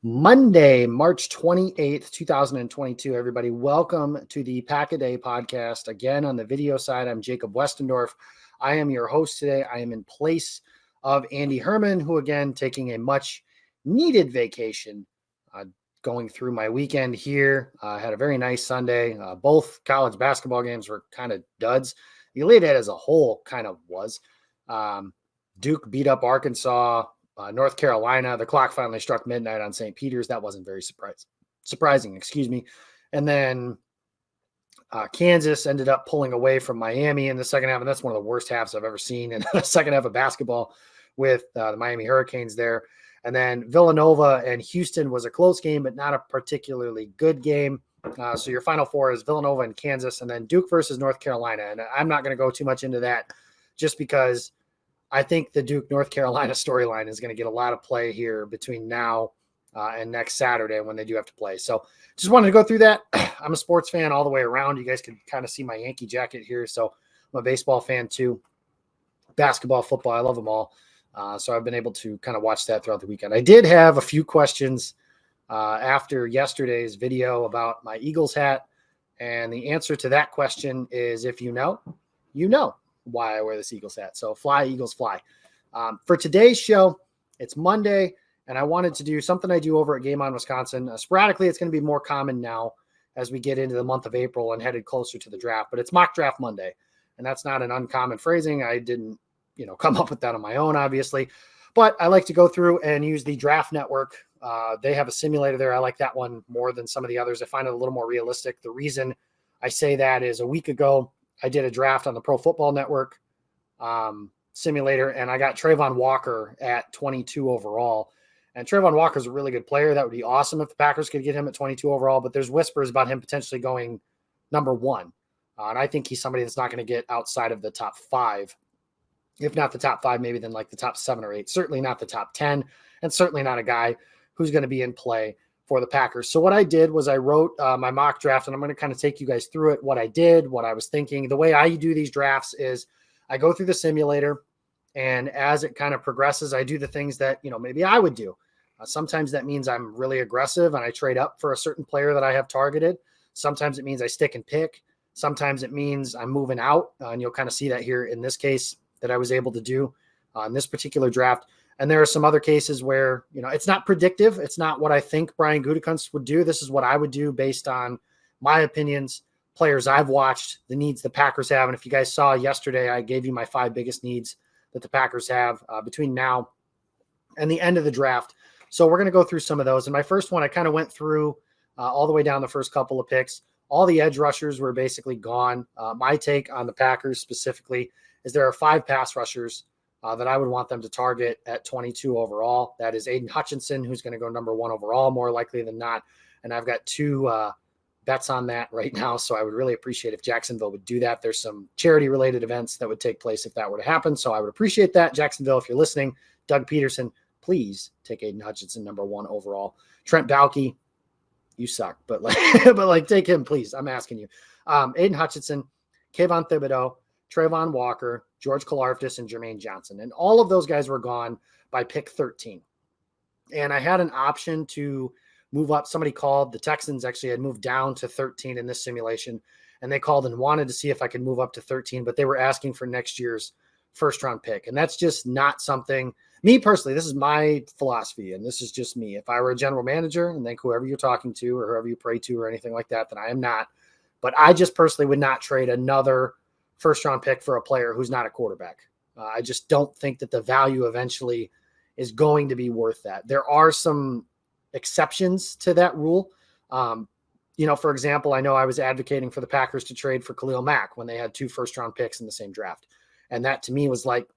Monday, March 28th, 2022. Everybody, welcome to the Pack-A-Day podcast. Again, on the video side, I'm Jacob Westendorf. I am your host today. I am in place of Andy Herman, who, again, taking a much-needed vacation. Going through my weekend here. I had a very nice Sunday. Both college basketball games were kind of duds. The Elite Eight as a whole kind of was. Duke beat up Arkansas. North Carolina, the clock finally struck midnight on St. Peter's. That wasn't very surprising. And then Kansas ended up pulling away from Miami in the second half, and that's one of the worst halves I've ever seen in the second half of basketball with the Miami Hurricanes there. And then Villanova and Houston was a close game, but not a particularly good game. So your Final Four is Villanova and Kansas, and then Duke versus North Carolina. And I'm not going to go too much into that just because I think the Duke-North Carolina storyline is going to get a lot of play here between now and next Saturday when they do have to play. So just wanted to go through that. I'm a sports fan all the way around. You guys can kind of see my Yankee jacket here. So I'm a baseball fan too. Basketball, football, I love them all. So I've been able to kind of watch that throughout the weekend. I did have a few questions after yesterday's video about my Eagles hat. And the answer to that question is, if you know, you know why I wear this Eagles hat. So fly, Eagles, fly. For today's show, it's Monday, and I wanted to do something I do over at Game On Wisconsin. Sporadically, it's going to be more common now as we get into the month of April and headed closer to the draft, but it's Mock Draft Monday, and that's not an uncommon phrasing. I didn't, come up with that on my own, obviously, but I like to go through and use the Draft Network. They have a simulator there. I like that one more than some of the others. I find it a little more realistic. The reason I say that is a week ago, I did a draft on the Pro Football Network simulator, and I got Trayvon Walker at 22 overall. And Trayvon Walker is a really good player. That would be awesome if the Packers could get him at 22 overall, but there's whispers about him potentially going number one. And I think he's somebody that's not going to get outside of the top five. If not the top five, maybe then like the top 7 or 8. Certainly not the top 10, and certainly not a guy who's going to be in play for the Packers. So what I did was I wrote my mock draft, and I'm going to kind of take you guys through it, what I did, what I was thinking. The way I do these drafts is I go through the simulator, and as it kind of progresses, I do the things that, maybe I would do. Sometimes that means I'm really aggressive and I trade up for a certain player that I have targeted. Sometimes it means I stick and pick. Sometimes it means I'm moving out, and you'll kind of see that here in this case that I was able to do in this particular draft. And there are some other cases where, it's not predictive. It's not what I think Brian Gutekunst would do. This is what I would do based on my opinions, players I've watched, the needs the Packers have. And if you guys saw yesterday, I gave you my 5 biggest needs that the Packers have between now and the end of the draft. So we're going to go through some of those. And my first one, I kind of went through all the way down the first couple of picks. All the edge rushers were basically gone. My take on the Packers specifically is there are 5 pass rushers that I would want them to target at 22 overall. That is Aiden Hutchinson, who's going to go number 1 overall, more likely than not. And I've got 2 bets on that right now, so I would really appreciate if Jacksonville would do that. There's some charity-related events that would take place if that were to happen, so I would appreciate that. Jacksonville, if you're listening, Doug Peterson, please take Aiden Hutchinson number 1 overall. Trent Baalke, you suck, but take him, please. I'm asking you. Aiden Hutchinson, Kayvon Thibodeau, Trayvon Walker, George Karlaftis, and Jermaine Johnson. And all of those guys were gone by pick 13. And I had an option to move up. Somebody called. The Texans actually had moved down to 13 in this simulation. And they called and wanted to see if I could move up to 13, but they were asking for next year's first-round pick. And that's just not something – me personally, this is my philosophy, and this is just me. If I were a general manager, and then whoever you're talking to or whoever you pray to or anything like that, then I am not. But I just personally would not trade another first-round pick for a player who's not a quarterback. I just don't think that the value eventually is going to be worth that. There are some exceptions to that rule. For example, I know I was advocating for the Packers to trade for Khalil Mack when they had 2 first-round picks in the same draft. And that to me was like,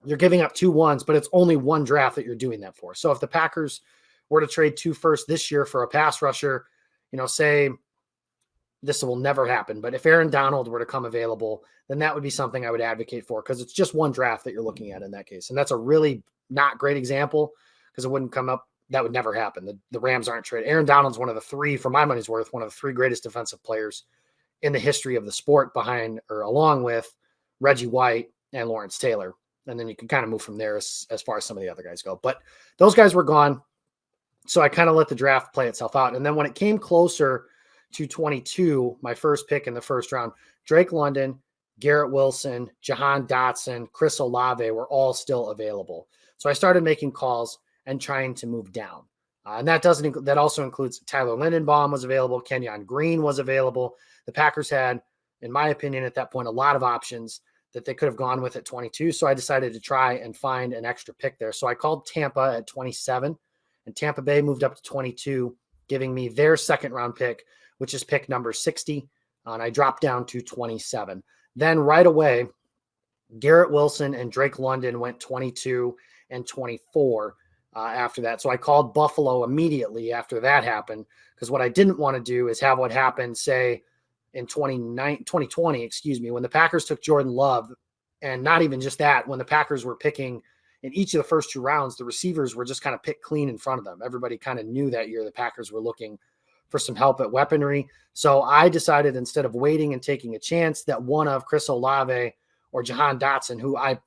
you're giving up 2 ones, but it's only 1 draft that you're doing that for. So if the Packers were to trade 2 firsts this year for a pass rusher, say this will never happen, but if Aaron Donald were to come available, then that would be something I would advocate for, because it's just 1 draft that you're looking at in that case. And that's a really not great example because it wouldn't come up. That would never happen. The Rams aren't traded. Aaron Donald's one of the 3, for my money's worth, one of the 3 greatest defensive players in the history of the sport, along with Reggie White and Lawrence Taylor. And then you can kind of move from there as far as some of the other guys go. But those guys were gone. So I kind of let the draft play itself out. And then when it came closer to 22, my first pick in the first round, Drake London, Garrett Wilson, Jahan Dotson, Chris Olave were all still available. So I started making calls and trying to move down. And that also includes Tyler Lindenbaum was available. Kenyon Green was available. The Packers had, in my opinion, at that point, a lot of options that they could have gone with at 22. So I decided to try and find an extra pick there. So I called Tampa at 27, and Tampa Bay moved up to 22, giving me their second round pick, which is pick number 60. And I dropped down to 27. Then right away, Garrett Wilson and Drake London went 22 and 24 after that. So I called Buffalo immediately after that happened, because what I didn't want to do is have what happened, say, in 2020, when the Packers took Jordan Love, and not even just that, when the Packers were picking in each of the first two rounds, the receivers were just kind of picked clean in front of them. Everybody kind of knew that year the Packers were looking for some help at weaponry. So I decided, instead of waiting and taking a chance, that one of Chris Olave or Jahan Dotson, who I'm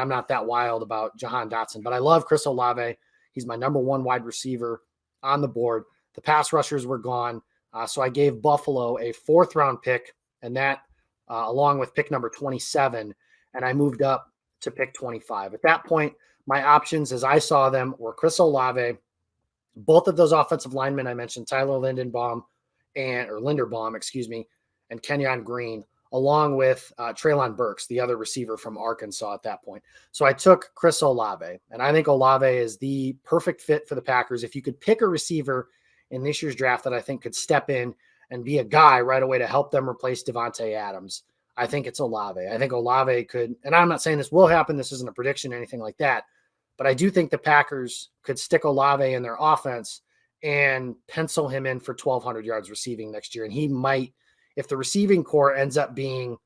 not that wild about Jahan Dotson, but I love Chris Olave. He's my number one wide receiver on the board. The pass rushers were gone. So I gave Buffalo a fourth round pick, and that along with pick number 27, and I moved up to pick 25. At that point, my options as I saw them were Chris Olave, both of those offensive linemen I mentioned, Tyler Linderbaum, and Kenyon Green, along with Treylon Burks, the other receiver from Arkansas at that point. So I took Chris Olave, and I think Olave is the perfect fit for the Packers. If you could pick a receiver in this year's draft that I think could step in and be a guy right away to help them replace Devontae Adams, I think it's Olave. I think Olave could, and I'm not saying this will happen, this isn't a prediction or anything like that, but I do think the Packers could stick Olave in their offense and pencil him in for 1,200 yards receiving next year. And he might, if the receiving core ends up being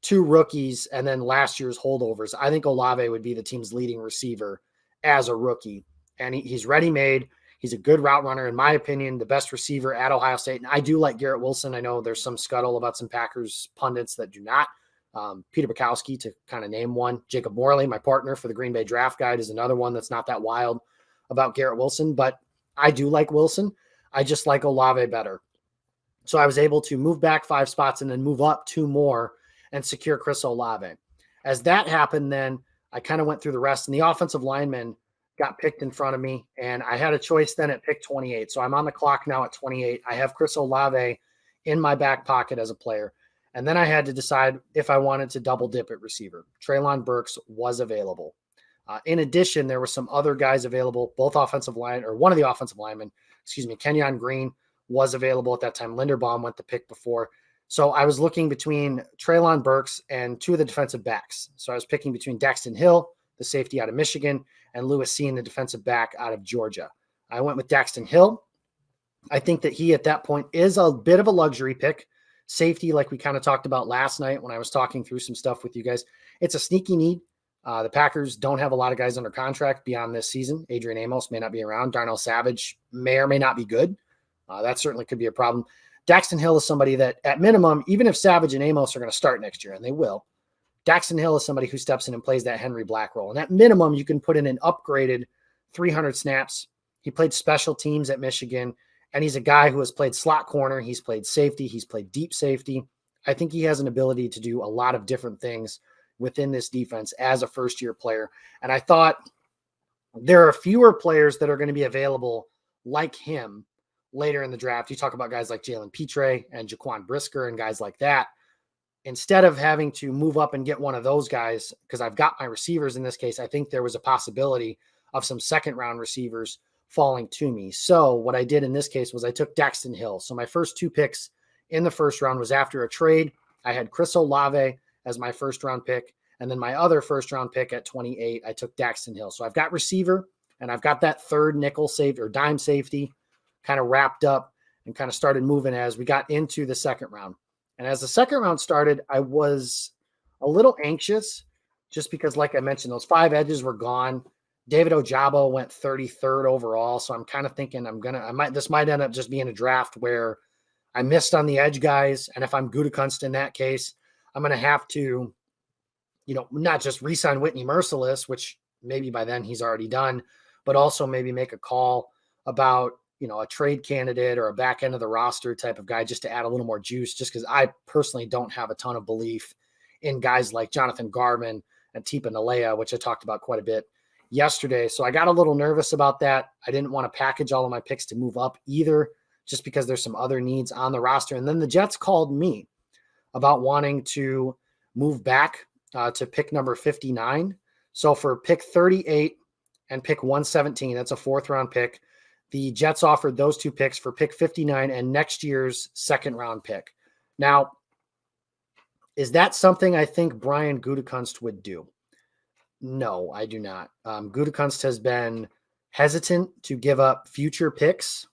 two rookies and then last year's holdovers, I think Olave would be the team's leading receiver as a rookie. And he's ready-made. He's a good route runner, in my opinion, the best receiver at Ohio State. And I do like Garrett Wilson. I know there's some scuttle about some Packers pundits that do not. Peter Bukowski, to kind of name one. Jacob Morley, my partner for the Green Bay Draft Guide, is another one that's not that wild about Garrett Wilson. But I do like Wilson. I just like Olave better. So I was able to move back 5 spots and then move up 2 more and secure Chris Olave. As that happened, then I kind of went through the rest, and the offensive linemen got picked in front of me, and I had a choice then at pick 28. So I'm on the clock now at 28. I have Chris Olave in my back pocket as a player. And then I had to decide if I wanted to double dip at receiver. Treylon Burks was available. In addition, there were some other guys available, one of the offensive linemen, Kenyon Green was available at that time. Linderbaum went the pick before. So I was looking between Treylon Burks and 2 of the defensive backs. So I was picking between Daxton Hill, the safety out of Michigan, and Lewis Cine, the defensive back out of Georgia. I went with Daxton Hill. I think that he at that point is a bit of a luxury pick. Safety, like we kind of talked about last night when I was talking through some stuff with you guys, it's a sneaky need. The Packers don't have a lot of guys under contract beyond this season. Adrian Amos may not be around. Darnell Savage may or may not be good. That certainly could be a problem. Daxton Hill is somebody that, at minimum, even if Savage and Amos are going to start next year, and they will, Daxton Hill is somebody who steps in and plays that Henry Black role. And at minimum, you can put in an upgraded 300 snaps. He played special teams at Michigan, and he's a guy who has played slot corner. He's played safety. He's played deep safety. I think he has an ability to do a lot of different things within this defense as a first-year player. And I thought there are fewer players that are going to be available like him later in the draft. You talk about guys like Jalen Petre and Jaquan Brisker and guys like that. Instead of having to move up and get one of those guys, because I've got my receivers in this case, I think there was a possibility of some second-round receivers falling to me. So what I did in this case was I took Daxton Hill. So my first 2 picks in the first round was after a trade. I had Chris Olave as my first-round pick, and then my other first-round pick at 28, I took Daxton Hill. So I've got receiver, and I've got that third nickel safety or dime safety kind of wrapped up and kind of started moving as we got into the second round. And as the second round started, I was a little anxious just because, like I mentioned, those 5 edges were gone. David Ojabo went 33rd overall. So I'm kind of thinking this might end up just being a draft where I missed on the edge guys. And if I'm Gutekunst in that case, I'm going to have to, not just re-sign Whitney Merciless, which maybe by then he's already done, but also maybe make a call about, a trade candidate or a back end of the roster type of guy just to add a little more juice, just because I personally don't have a ton of belief in guys like Jonathan Garvin and Tipa Nalea, which I talked about quite a bit yesterday. So I got a little nervous about that. I didn't want to package all of my picks to move up either, just because there's some other needs on the roster. And then the Jets called me about wanting to move back to pick number 59. So for pick 38 and pick 117, that's a 4th round pick. The Jets offered those 2 picks for pick 59 and next year's 2nd round pick. Now, is that something I think Brian Gutekunst would do? No, I do not. Gutekunst has been hesitant to give up future picks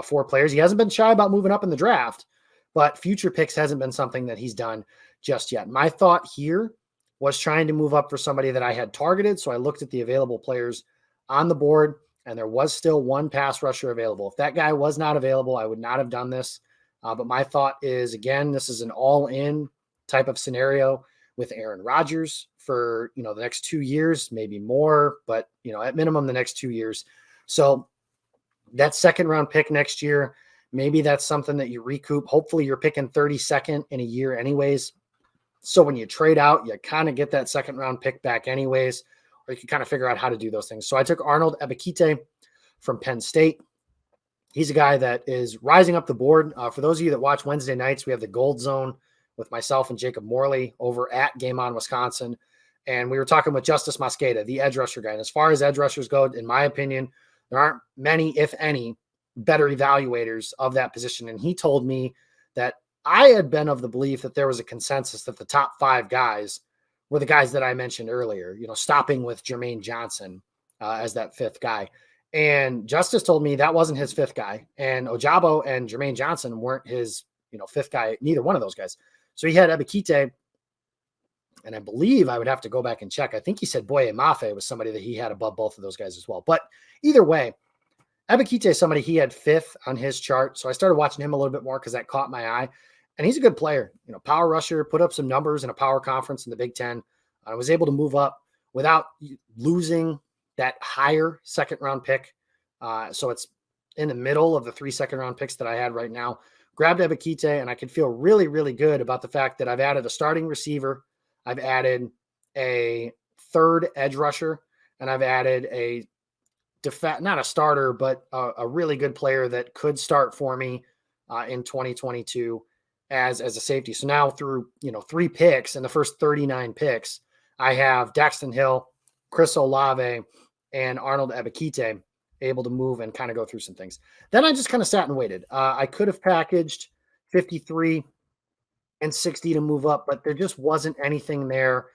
for players. He hasn't been shy about moving up in the draft, but future picks hasn't been something that he's done just yet. My thought here was trying to move up for somebody that I had targeted. So I looked at the available players on the board, and there was still one pass rusher available. If that guy was not available, I would not have done this. But my thought is, again, this is an all-in type of scenario with Aaron Rodgers for, the next 2 years, maybe more, but, at minimum the next 2 years. So that 2nd round pick next year, maybe that's something that you recoup. Hopefully you're picking 32nd in a year anyways. So when you trade out, you kind of get that 2nd round pick back anyways, or you can kind of figure out how to do those things. So I took Arnold Ebiketie from Penn State. He's a guy that is rising up the board. For those of you that watch Wednesday nights, we have the Gold Zone with myself and Jacob Morley over at Game On Wisconsin. And we were talking with Justice Mosqueda, the edge rusher guy. And as far as edge rushers go, in my opinion, there aren't many, if any, better evaluators of that position. And he told me that I had been of the belief that there was a consensus that the top 5 guys were the guys that I mentioned earlier, stopping with Jermaine Johnson as that 5th guy. And Justice told me that wasn't his 5th guy. And Ojabo and Jermaine Johnson weren't his, 5th guy, neither one of those guys. So he had Ebiketie, and I believe I would have to go back and check. I think he said Boye Mafe was somebody that he had above both of those guys as well. But either way, Ebiketie is somebody he had 5th on his chart. So I started watching him a little bit more because that caught my eye. And he's a good player, power rusher, put up some numbers in a power conference in the Big Ten. I was able to move up without losing that higher 2nd round pick. So it's in the middle of the 3 2nd round picks that I had right now. Grabbed Ebiketie, and I can feel really, really good about the fact that I've added a starting receiver. I've added a 3rd edge rusher, and I've added a not a starter, but a really good player that could start for me in 2022 as a safety. So now through, 3 picks in the first 39 picks, I have Daxton Hill, Chris Olave, and Arnold Ebiketie able to move and kind of go through some things. Then I just kind of sat and waited. I could have packaged 53 and 60 to move up, but there just wasn't anything there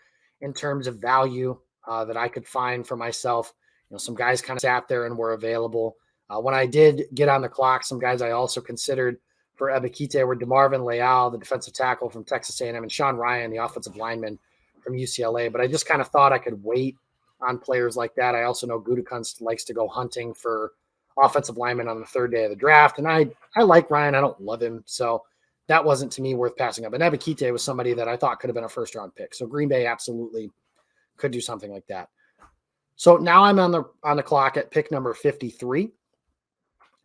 in terms of value that I could find for myself. Some guys kind of sat there and were available. When I did get on the clock, some guys I also considered for Ebiketie were DeMarvin Leal, the defensive tackle from Texas A&M, and Sean Ryan, the offensive lineman from UCLA. But I just kind of thought I could wait on players like that. I also know Gutekunst likes to go hunting for offensive linemen on the 3rd day of the draft. And I like Ryan. I don't love him. So that wasn't to me worth passing up. And Ebiketie was somebody that I thought could have been a 1st round pick. So Green Bay absolutely could do something like that. So now I'm on the clock at pick number 53.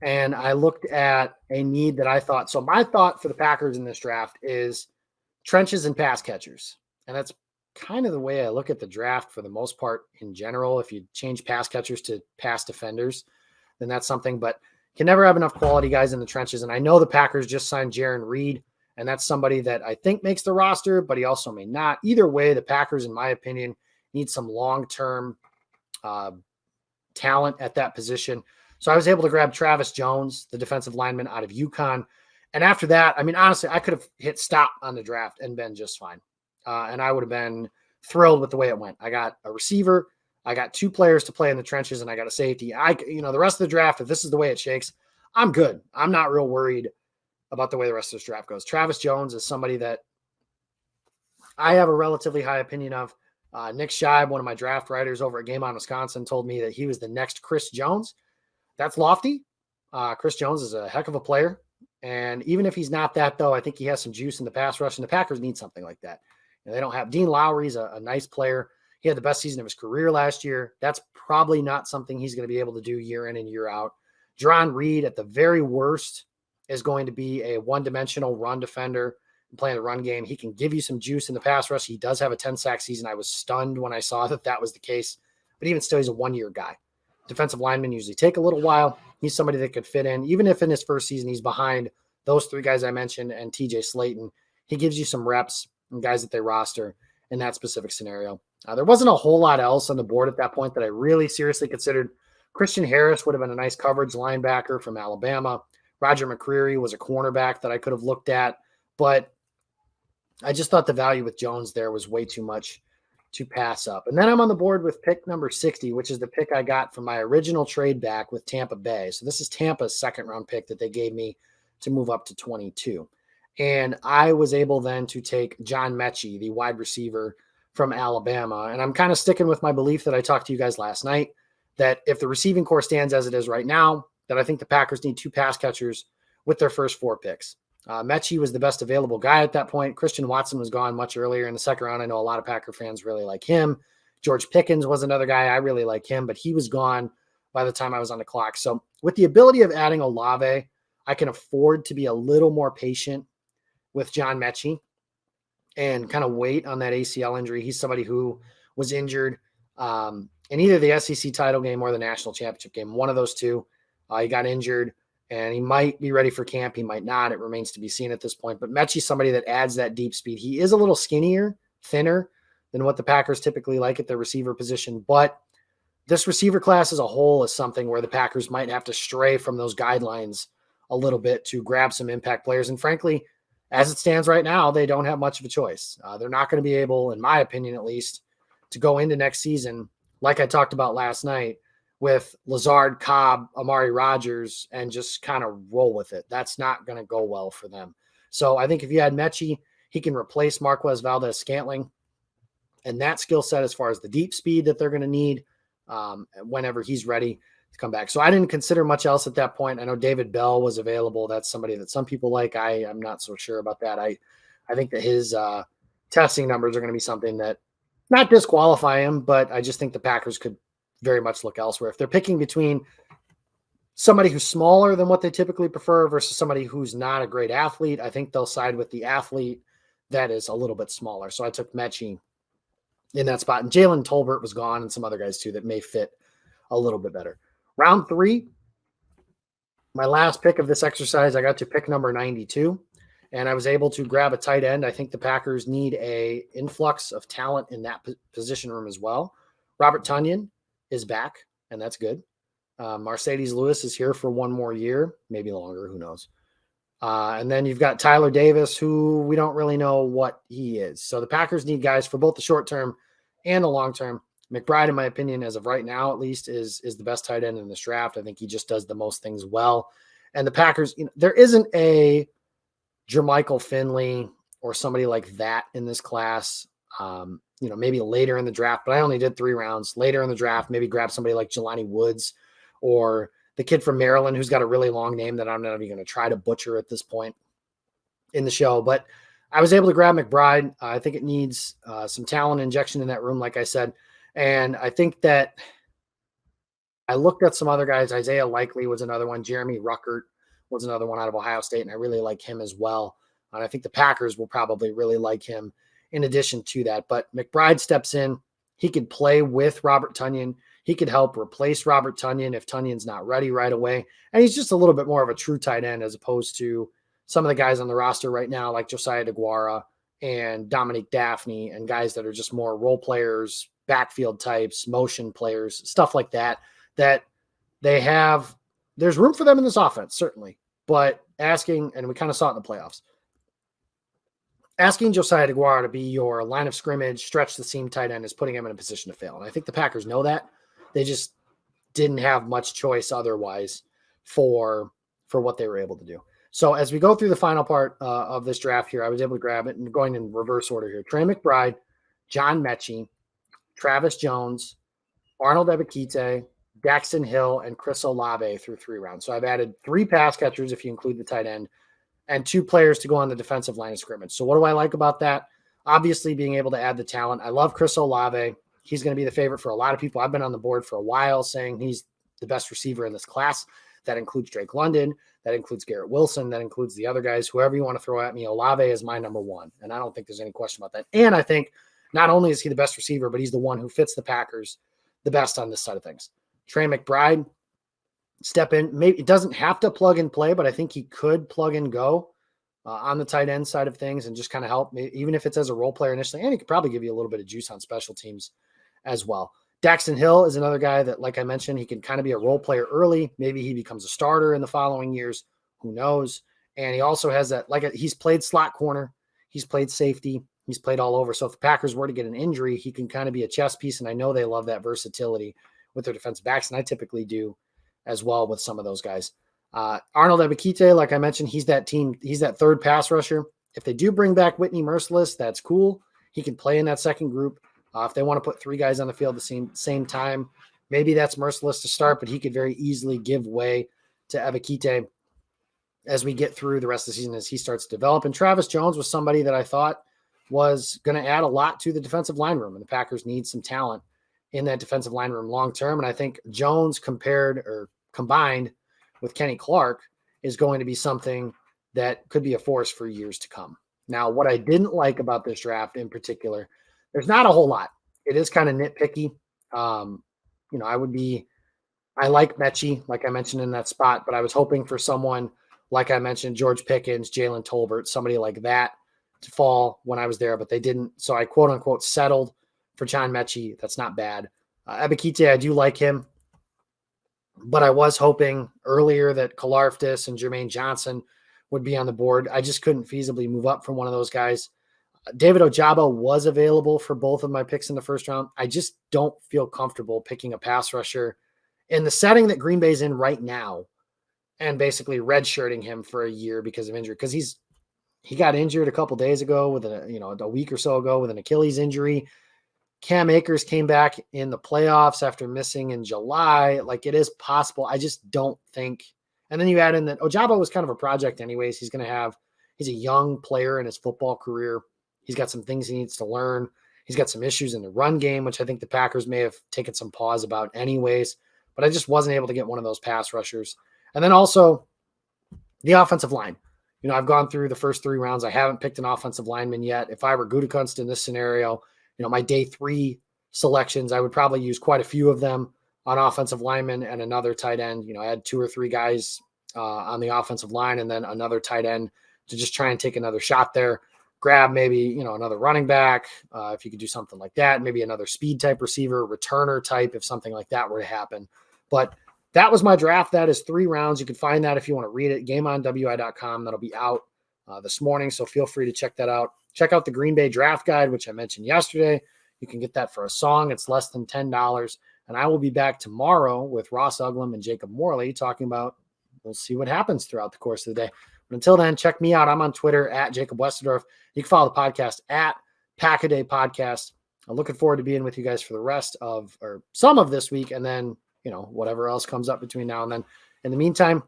And I looked at a need that I thought. So my thought for the Packers in this draft is trenches and pass catchers. And that's kind of the way I look at the draft for the most part in general. If you change pass catchers to pass defenders, then that's something, but can never have enough quality guys in the trenches. And I know the Packers just signed Jaron Reed, and that's somebody that I think makes the roster, but he also may not. Either way, the Packers, in my opinion, need some long-term talent at that position. So I was able to grab Travis Jones, the defensive lineman out of UConn. And after that, I mean, honestly, I could have hit stop on the draft and been just fine. And I would have been thrilled with the way it went. I got a receiver, I got 2 players to play in the trenches, and I got a safety. The rest of the draft, if this is the way it shakes, I'm good. I'm not real worried about the way the rest of this draft goes. Travis Jones is somebody that I have a relatively high opinion of. Nick Scheib, one of my draft writers over at Game On Wisconsin, told me that he was the next Chris Jones. That's lofty. Chris Jones is a heck of a player. And even if he's not that, though, I think he has some juice in the pass rush, and the Packers need something like that. They don't have Dean Lowry's a nice player. He had the best season of his career last year. That's probably not something he's going to be able to do year in and year out. Jerron Reed, at the very worst, is going to be a one-dimensional run defender playing the run game. He can give you some juice in the pass rush. He does have a 10-sack season. I was stunned when I saw that was the case. But even still, he's a one-year guy. Defensive linemen usually take a little while. He's somebody that could fit in. Even if in his first season he's behind those three guys I mentioned and TJ Slayton, he gives you some reps and guys that they roster in that specific scenario. There wasn't a whole lot else on the board at that point that I really seriously considered. Christian Harris would have been a nice coverage linebacker from Alabama. Roger McCreary was a cornerback that I could have looked at, but I just thought the value with Jones there was way too much to pass up. And then I'm on the board with pick number 60, which is the pick I got from my original trade back with Tampa Bay. So this is Tampa's second-round pick that they gave me to move up to 22. And I was able then to take John Mechie, the wide receiver from Alabama. And I'm kind of sticking with my belief that I talked to you guys last night, that if the receiving core stands as it is right now, that I think the Packers need two pass catchers with their first four picks. Mechie was the best available guy at that point. Christian Watson was gone much earlier in the second round. I know a lot of Packer fans really like him. George Pickens was another guy. I really like him, but he was gone by the time I was on the clock. So with the ability of adding Olave, I can afford to be a little more patient with John Mechie and kind of wait on that ACL injury. He's somebody who was injured in either the SEC title game or the national championship game. One of those two. He got injured, and he might be ready for camp. He might not. It remains to be seen at this point. But Mechie's somebody that adds that deep speed. He is a little skinnier, thinner than what the Packers typically like at the receiver position. But this receiver class as a whole is something where the Packers might have to stray from those guidelines a little bit to grab some impact players. And frankly, as it stands right now, they don't have much of a choice. They're not going to be able, in my opinion at least, to go into next season, like I talked about last night, with Lazard, Cobb, Amari Rodgers, and just kind of roll with it. That's not going to go well for them. So I think if you had Mechie, he can replace Marquez Valdez-Scantling. And that skill set as far as the deep speed that they're going to need whenever he's ready to come back. So I didn't consider much else at that point. I know David Bell was available. That's somebody that some people like. I'm not so sure about that. I think that his testing numbers are going to be something that not disqualify him, but I just think the Packers could very much look elsewhere. If they're picking between somebody who's smaller than what they typically prefer versus somebody who's not a great athlete, I think they'll side with the athlete that is a little bit smaller. So I took Mechie in that spot. And Jalen Tolbert was gone and some other guys too that may fit a little bit better. Round 3, my last pick of this exercise, I got to pick number 92. And I was able to grab a tight end. I think the Packers need a influx of talent in that position room as well. Robert Tonyan is back, and that's good. Mercedes Lewis is here for one more year, maybe longer, who knows. And then you've got Tyler Davis, who we don't really know what he is. So the Packers need guys for both the short term and the long term. McBride, in my opinion, as of right now, at least, is the best tight end in this draft. I think he just does the most things well. And the Packers, there isn't a Jermichael Finley or somebody like that in this class. Maybe later in the draft, but I only did 3 rounds. Later in the draft, maybe grab somebody like Jelani Woods or the kid from Maryland who's got a really long name that I'm not even going to try to butcher at this point in the show. But I was able to grab McBride. I think it needs some talent injection in that room, like I said. And I think that I looked at some other guys. Isaiah Likely was another one. Jeremy Ruckert was another one out of Ohio State, and I really like him as well. And I think the Packers will probably really like him in addition to that. But McBride steps in. He could play with Robert Tonyan. He could help replace Robert Tonyan if Tunyan's not ready right away. And he's just a little bit more of a true tight end as opposed to some of the guys on the roster right now, like Josiah DeGuara and Dominique Daphne, and guys that are just more role players, backfield types, motion players, stuff like that, that they have. There's room for them in this offense, certainly. But asking, and we kind of saw it in the playoffs, asking Josiah DeGuara to be your line of scrimmage, stretch the seam tight end is putting him in a position to fail. And I think the Packers know that. They just didn't have much choice otherwise for what they were able to do. So as we go through the final part of this draft here, I was able to grab it and going in reverse order here. Trey McBride, John Mechie, Travis Jones, Arnold Ebiketie, Daxton Hill, and Chris Olave through 3 rounds. So I've added 3 pass catchers if you include the tight end, and 2 players to go on the defensive line of scrimmage. So what do I like about that? Obviously, being able to add the talent. I love Chris Olave. He's going to be the favorite for a lot of people. I've been on the board for a while saying he's the best receiver in this class. That includes Drake London. That includes Garrett Wilson. That includes the other guys, whoever you want to throw at me. Olave is my number one. And I don't think there's any question about that. And I think not only is he the best receiver, but he's the one who fits the Packers the best on this side of things. Trey McBride, step in. Maybe it doesn't have to plug and play, but I think he could plug and go on the tight end side of things and just kind of help, even if it's as a role player initially. And he could probably give you a little bit of juice on special teams as well. Daxton Hill is another guy that, like I mentioned, he can kind of be a role player early. Maybe he becomes a starter in the following years. Who knows? And he also has that, he's played slot corner. He's played safety. He's played all over. So if the Packers were to get an injury, he can kind of be a chess piece. And I know they love that versatility with their defensive backs. And I typically do as well with some of those guys. Arnold Ebiketie, like I mentioned, he's that third pass rusher. If they do bring back Whitney Merciless, that's cool. He can play in that second group. If they want to put three guys on the field at the same time, maybe that's Merciless to start, but he could very easily give way to Ebiketie as we get through the rest of the season as he starts to develop. And Travis Jones was somebody that I thought was going to add a lot to the defensive line room, and the Packers need some talent in that defensive line room long term. And I think Jones combined with Kenny Clark is going to be something that could be a force for years to come. Now, what I didn't like about this draft in particular, there's not a whole lot. It is kind of nitpicky. I like Mechie, like I mentioned in that spot, but I was hoping for someone, like I mentioned, George Pickens, Jalen Tolbert, somebody like that to fall when I was there, but they didn't. So I quote unquote settled for John Mechie. That's not bad. Ebiketie, I do like him, but I was hoping earlier that Karlaftis and Jermaine Johnson would be on the board. I just couldn't feasibly move up from one of those guys. David Ojabo was available for both of my picks in the first round. I just don't feel comfortable picking a pass rusher in the setting that Green Bay's in right now and basically redshirting him for a year because of injury. Because he got injured a couple days ago with a week or so ago with an Achilles injury. Cam Akers came back in the playoffs after missing in July. Like, it is possible. I just don't think. And then you add in that Ojabo was kind of a project anyways. He's a young player in his football career. He's got some things he needs to learn. He's got some issues in the run game, which I think the Packers may have taken some pause about anyways. But I just wasn't able to get one of those pass rushers. And then also the offensive line. I've gone through the first three rounds. I haven't picked an offensive lineman yet. If I were Gutekunst in this scenario, my day 3 selections, I would probably use quite a few of them on offensive linemen and another tight end. I had 2 or 3 guys on the offensive line and then another tight end to just try and take another shot there. Grab maybe, another running back, if you could do something like that, maybe another speed type receiver, returner type, if something like that were to happen. But that was my draft. That is 3 rounds. You can find that if you want to read it, gameonwi.com. That'll be out this morning, so feel free to check that out. Check out the Green Bay draft guide, which I mentioned yesterday. You can get that for a song. It's less than $10. And I will be back tomorrow with Ross Uglum and Jacob Morley talking about, we'll see what happens throughout the course of the day. But until then, check me out. I'm on Twitter at Jacob Westendorf. You can follow the podcast at Pack-A-Day Podcast. I'm looking forward to being with you guys for the rest of, or some of this week, and then, whatever else comes up between now and then. In the meantime,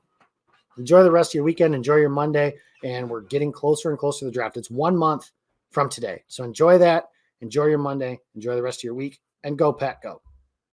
enjoy the rest of your weekend. Enjoy your Monday. And we're getting closer and closer to the draft. It's 1 month from today. So enjoy that. Enjoy your Monday. Enjoy the rest of your week. And go, Pack, go.